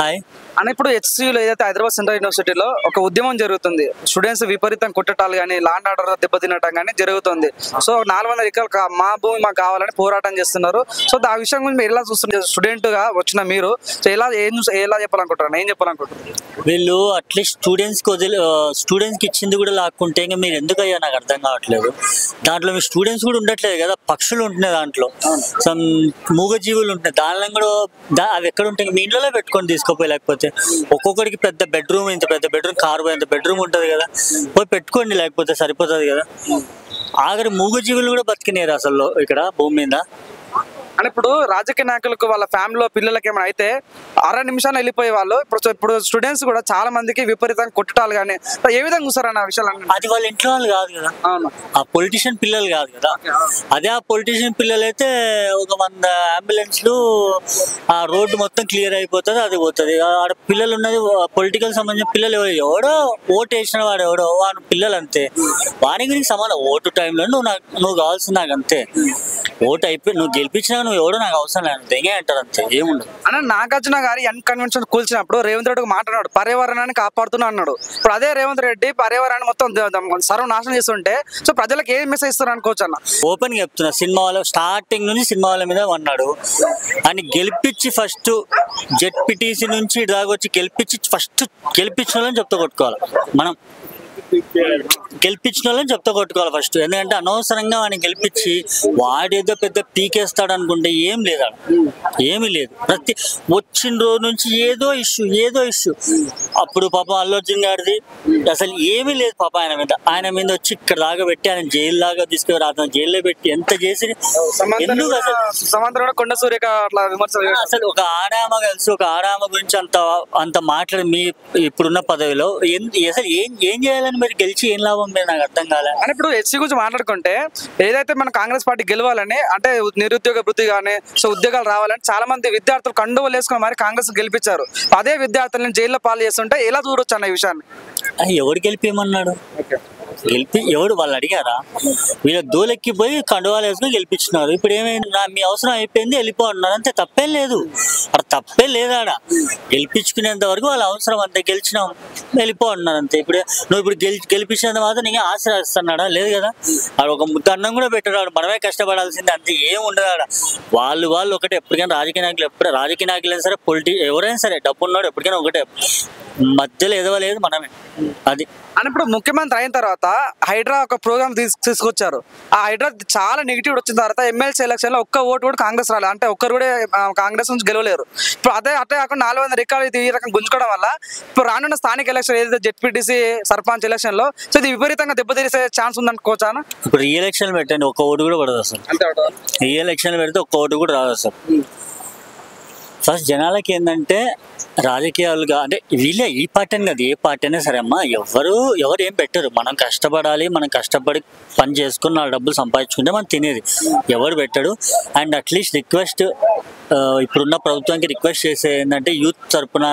Hi అని ఇప్పుడు హెచ్సియులో ఏదైతే హైదరాబాద్ సెంట్రల్ యూనివర్సిటీలో ఒక ఉద్యమం జరుగుతుంది. స్టూడెంట్స్ విపరీతం కొట్టటాలు కానీ లాండ్ ఆర్డర్ దెబ్బతినటం కానీ జరుగుతుంది. సో 400 ఎకరాలు మా భూమి మాకు కావాలని పోరాటం చేస్తున్నారు. సో ఆ విషయం గురించి మీరు ఎలా చూస్తున్నారు? స్టూడెంట్ గా వచ్చిన మీరు ఎలా చెప్పాలనుకుంటారు? ఏం చెప్పాలనుకుంటున్నారు? వీళ్ళు అట్లీస్ట్ స్టూడెంట్స్కి ఇచ్చింది కూడా లాక్కుంటే ఇంకా మీరు ఎందుకు అయ్యా నాకు అర్థం కావట్లేదు. దాంట్లో మీ స్టూడెంట్స్ కూడా ఉండట్లేదు కదా, పక్షులు ఉంటున్నాయి దాంట్లో, సమ్ మూగజీవులు ఉంటున్నాయి. దానిలో కూడా అవి ఎక్కడ ఉంటాయి? మీ ఇంట్లో పెట్టుకొని తీసుకోపోయి, లేకపోతే ఒక్కొక్కడికి పెద్ద బెడ్రూమ్, ఇంత పెద్ద బెడ్రూమ్, కారు ఇంత బెడ్రూమ్ ఉంటుంది కదా, పోయి పెట్టుకోండి, లేకపోతే సరిపోతుంది కదా. ఆఖరి మూగజీవులు కూడా బతికినారు అసలు ఇక్కడ భూమి మీద. అని ఇప్పుడు రాజకీయ నాయకులకు వాళ్ళ ఫ్యామిలీలో పిల్లలకి ఏమైనా అయితే 6 నిమిషాలు వెళ్ళిపోయే వాళ్ళు ఇప్పుడు స్టూడెంట్స్ కూడా చాలా మందికి విపరీతంగా కొట్టటాలు కానీ ఏ విధంగా చూస్తారన్న విషయాలు? అది వాళ్ళ ఇంట్లో వాళ్ళు కాదు కదా, ఆ పొలిటీషియన్ పిల్లలు కాదు కదా. అదే ఆ పొలిటీషియన్ పిల్లలు అయితే ఒక 100 అంబులెన్స్లు ఆ రోడ్డు మొత్తం క్లియర్ అయిపోతుంది, అది పోతుంది. ఆడ పిల్లలు ఉన్నది పొలిటికల్ సంబంధించిన పిల్లలు, ఎవడో ఓటు వేసిన వాడు ఎవడో వాడు పిల్లలు అంతే. వాని గురించి సమానం. ఓటు టైంలో నువ్వు కావాల్సింది నాకు అంతే. ఓటు అయిపోయి నువ్వు గెలిపించినా నువ్వు ఎవడో నాకు అవసరం లేదు, దెంగే అంటారు అంతే, ఏముండదు. అన్న నాగార్జున గారి ఎన్ కన్వెన్షన్ కూల్చినప్పుడు రేవంత్ రెడ్డి మాట్లాడాడు, పర్యావరణాన్ని కాపాడుతున్నా అన్నాడు. ఇప్పుడు అదే రేవంత్ రెడ్డి పర్యావరణాన్ని మొత్తం సర్వనాశనం చేస్తుంటే సో ప్రజలకు ఏం మెసేజ్ ఇస్తారు అనుకోవచ్చు అన్న? ఓపెన్ గా చెప్తున్నా, సినిమా వాళ్ళ స్టార్టింగ్ నుంచి సినిమా వాళ్ళ మీద అన్నాడు. అని గెలిపించి ఫస్ట్ జెడ్పీటీసీ నుంచి దాగొచ్చి గెలిపించిన వాళ్ళని చెప్తా కొట్టుకోవాలి. మనం గెలిపించిన వాళ్ళని చెప్తా కొట్టుకోవాలి ఫస్ట్. ఎందుకంటే అనవసరంగా వాడిని గెలిపించి వాడేదో పెద్ద పీకేస్తాడు అనుకుంటే ఏం లేదు, ఏమీ లేదు. ప్రతి వచ్చిన రోజు నుంచి ఏదో ఇష్యూ. అప్పుడు పాపం అల్లు అర్జున్ గారిది అసలు ఏమీ లేదు పాప ఆయన మీద వచ్చి ఇక్కడ దాకా పెట్టి ఆయన జైలు లాగా తీసుకుని అతను జైల్లో పెట్టి ఎంత చేసి ఎందుకు అసలు ఒక ఆడామ కలిసి ఒక ఆడామ గురించి అంత మాట్లాడి మీ ఇప్పుడున్న పదవిలో అసలు ఏం చేయాలని మీరు గెలిచి ఏం లాభం మీద నాకు అర్థం కాలే. అని ఇప్పుడు హెచ్సి గురించి మాట్లాడుకుంటే ఏదైతే మన కాంగ్రెస్ పార్టీ గెలవాలని అంటే నిరుద్యోగ వృత్తి కానీ సో ఉద్యోగాలు రావాలని చాలా మంది విద్యార్థులు కండువలు వేసుకుని మరి కాంగ్రెస్ గెలిపించారు. అదే విద్యార్థులను జైల్లో పాలు చేస్తుంటే ఎలా చూడొచ్చు అన్న ఈ విషయాన్ని? ఎవడు గెలిపేయమన్నాడు? ఎవడు వాళ్ళు అడిగారా? వీళ్ళ దోలెక్కిపోయి కండువాలు వేసుకుని గెలిపించినారు. ఇప్పుడు ఏమైంది? మీ అవసరం అయిపోయింది, వెళ్ళిపో అన్నారు అంతే. తప్పేం లేదు, అక్కడ తప్పే లేదాడ. గెలిపించుకునేంత వరకు వాళ్ళ అవసరం అంతే, గెలిచినాం వెళ్ళిపో అన్నారు అంతే. ఇప్పుడు గెలిపించినంత మాత్రం నీకే ఆశీర్వదిస్తున్నాడా? లేదు కదా. ఆడ ఒక ముద్ద అన్నం కూడా పెట్టాడు, మనమే కష్టపడాల్సిందే అంతే, ఏం ఉండదు ఆడ. వాళ్ళు ఒకటే. ఎప్పటికైనా రాజకీయ నాయకులు అయినా సరే, ఎవరైనా సరే, డబ్బు ఉన్నాడు ఎప్పటికైనా ఒకటే, మధ్యలో ఎదవలేదు మనమే. అది అని ఇప్పుడు ముఖ్యమంత్రి అయిన తర్వాత హైడ్రా ఒక ప్రోగ్రామ్ తీసుకొచ్చారు. ఆ హైడ్రా చాలా నెగిటివ్ వచ్చిన తర్వాత ఎమ్మెల్సీ ఎలక్షన్ లో ఒక్క ఓటు కూడా కాంగ్రెస్ రాలేదు, అంటే ఒక్కరు కూడా కాంగ్రెస్ నుంచి గెలవలేరు. ఇప్పుడు అదే కాకుండా 400 ఎకరాలు ఈ రకం గుంజుకోవడం వల్ల ఇప్పుడు రానున్న స్థానిక ఎలక్షన్ ఏదైతే జెడ్పీటీసీ సర్పంచ్ ఎలక్షన్ లో సో ఇది విపరీతంగా దెబ్బతీసే ఛాన్స్ ఉందనుకోవచ్చా? ఇప్పుడు ఈ ఎలక్షన్ పెట్టండి, ఒక్క ఓటు కూడా పడదు అసలు. ఈ ఎలక్షన్ పెడితే ఒక్క ఓటు కూడా రాదు అసలు. ఫస్ట్ జనాలకి ఏంటంటే రాజకీయాలుగా అంటే వీళ్ళే, ఈ పార్టీ అని కాదు, ఏ పార్టీ అయినా సరే అమ్మా, ఎవరు ఏం పెట్టరు. మనం కష్టపడాలి, మనం కష్టపడి పని చేసుకుని 4 డబ్బులు సంపాదించుకుంటే మనం తినేది. ఎవరు పెట్టడు. అండ్ అట్లీస్ట్ రిక్వెస్ట్ ఇప్పుడున్న ప్రభుత్వానికి రిక్వెస్ట్ చేసే ఏంటంటే యూత్ తరపున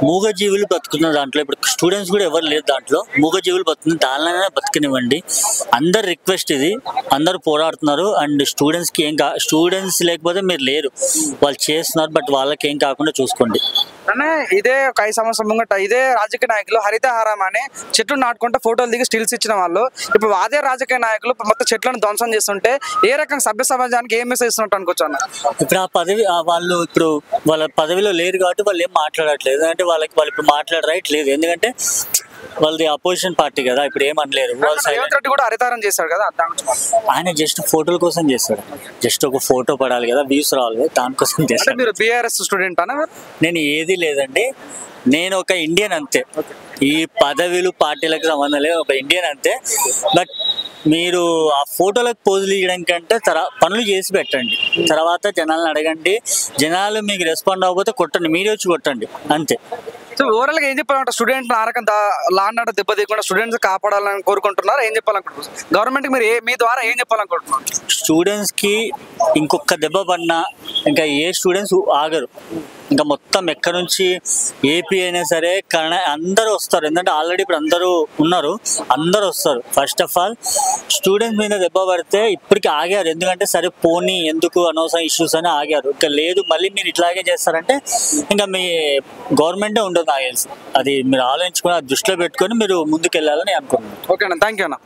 మూగజీవులు బతుకుతున్న దాంట్లో, ఇప్పుడు స్టూడెంట్స్ కూడా ఎవరు లేదు దాంట్లో, మూగజీవులు బతుకుతున్న దానిలోనే బతికనివ్వండి. అందరు రిక్వెస్ట్ ఇది, అందరు పోరాడుతున్నారు. అండ్ స్టూడెంట్స్ లేకపోతే మీరు లేరు, వాళ్ళు చేస్తున్నారు, బట్ వాళ్ళకి ఏం కాకుండా చూసుకోండి. అంటే ఇదే ఒక 5 సంవత్సరం ముంగట ఇదే రాజకీయ నాయకులు హరితహారం అని చెట్లు నాటుకుంటే ఫోటోలు దిగి స్టిల్స్ ఇచ్చిన వాళ్ళు ఇప్పుడు అదే రాజకీయ నాయకులు మొత్తం చెట్లను ధ్వంసం చేస్తుంటే ఏ రకంగా సభ్య సమాజానికి ఏం మెసేజ్ ఇస్తున్నట్టు అనుకోవచ్చు అన్న? ఇప్పుడు వాళ్ళు ఇప్పుడు వాళ్ళ పదవిలో లేరు కాబట్టి వాళ్ళు ఏం మాట్లాడట్లేదు. అంటే వాళ్ళు ఇప్పుడు మాట్లాడే రైట్ లేదు, ఎందుకంటే వాళ్ళది అపోజిషన్ పార్టీ కదా. ఇప్పుడు ఏమనలేరు. కూడా హరితారం చేస్తాడు కదా, ఆయన జస్ట్ ఫోటోల కోసం చేస్తాడు. జస్ట్ ఒక ఫోటో పడాలి కదా, వ్యూస్ రావాలి కదా, దానికోసం చేస్తాడు. మీరు బీఆర్ఎస్ స్టూడెంట్ అన్న? నేను ఏది లేదండి, నేను ఒక ఇండియన్ అంతే. ఈ పదవిలు పార్టీలకు సంబంధం లేదు, ఒక ఇండియన్ అంతే. బట్ మీరు ఆ ఫోటోలకు పోజులు ఇవ్వడం కంటే పనులు చేసి పెట్టండి, తర్వాత జనాలను అడగండి. జనాలు మీకు రెస్పాండ్ అవ్వకపోతే కొట్టండి, మీరే వచ్చి కొట్టండి అంతే. సో ఓవరాల్ గా ఏం చెప్పాలంటే స్టూడెంట్ ఆరకం లాండ్ ఆర్డర్ దెబ్బతీయకుండా స్టూడెంట్స్ కాపాడాలని కోరుకుంటున్నారు, ఏం చెప్పాలనుకుంటున్నారు? గవర్నమెంట్ మీరు మీ ద్వారా ఏం చెప్పాలనుకుంటున్నారు? స్టూడెంట్స్ కి ఇంకొక దెబ్బ పడినా ఇంకా ఏ స్టూడెంట్స్ ఆగరు. ఇంకా మొత్తం ఎక్కడి నుంచి ఏపీ అయినా సరే కన్నడ అందరూ వస్తారు. ఎందుకంటే ఆల్రెడీ ఇప్పుడు అందరూ ఉన్నారు, అందరూ వస్తారు. ఫస్ట్ ఆఫ్ ఆల్ స్టూడెంట్స్ మీద దెబ్బ పడితే ఇప్పటికి ఆగారు. ఎందుకంటే సరే పోనీ ఎందుకు అనవసరం ఇష్యూస్ అని ఆగారు. ఇంకా లేదు మళ్ళీ మీరు ఇట్లాగే చేస్తారంటే ఇంకా మీ గవర్నమెంటే ఉండదు నాకు తెలిసి. అది మీరు ఆలోచించుకొని దృష్టిలో పెట్టుకొని మీరు ముందుకు వెళ్ళాలని అనుకుంటున్నాను. ఓకే అన్న, థ్యాంక్ యూ అన్న.